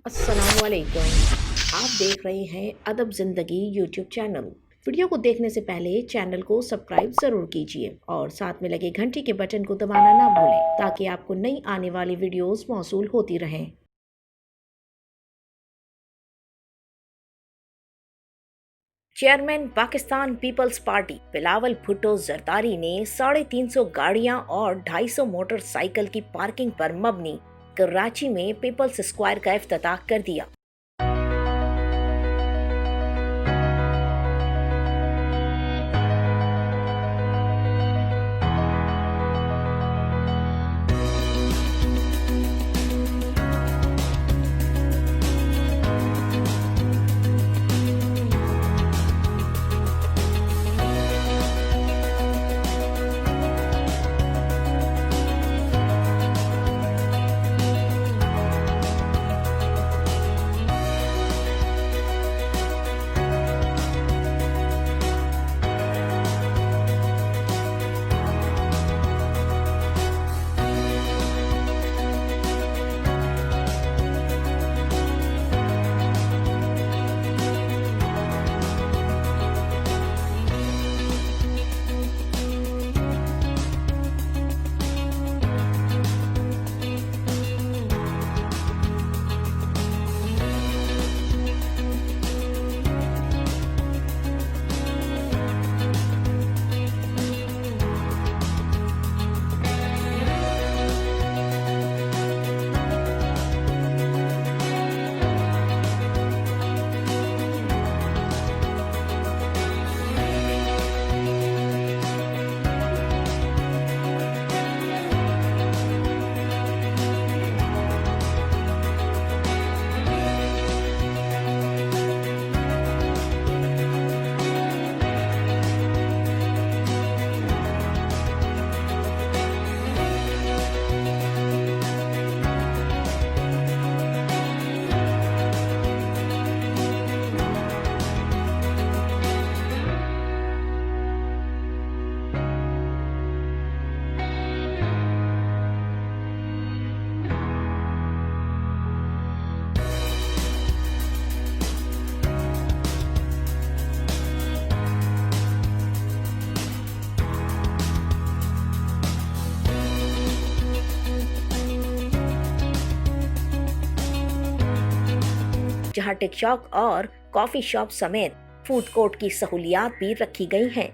अस्सलामुअलैकुम। आप देख रहे हैं अदब ज़िंदगी यूट्यूब चैनल। वीडियो को देखने से पहले चैनल को सब्सक्राइब ज़रूर कीजिए और साथ में लगे घंटी के बटन को दबाना ना भूलें ताकि आपको नई आने वाली वीडियोस मौसूल होती रहें। चेयरमैन पाकिस्तान पीपल्स पार्टी बिलावल भुट्टो जरदारी ने 350 गाड़ियां और 250 मोटरसाइकिल की पार्किंग पर मबनी कराची में पीपल्स स्क्वायर का इफ्तिताह कर दिया। जहां टिक शॉप और कॉफी शॉप समेत फूड कोर्ट की सहूलियात भी रखी गई हैं।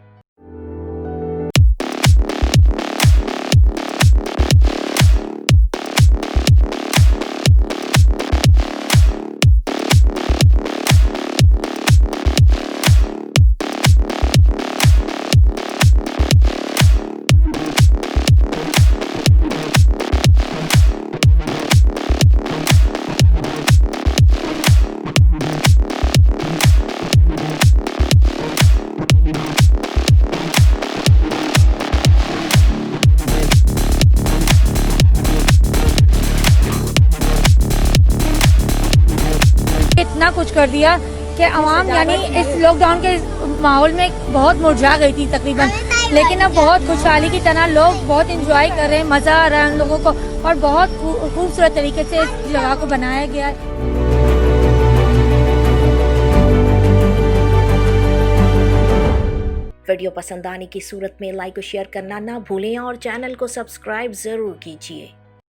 इतना कुछ कर दिया कि आवाम यानी इस लॉकडाउन के माहौल में बहुत मुरझा गई थी तकरीबन, लेकिन अब बहुत खुशहाली की तरह लोग बहुत एंजॉय कर रहे हैं, मजा आ रहा है उन लोगों को और बहुत खूबसूरत तरीके से इस जगह को बनाया गया है। वीडियो पसंद आने की सूरत में लाइक और शेयर करना ना भूलें और चैनल को सब्सक्राइब जरूर कीजिए।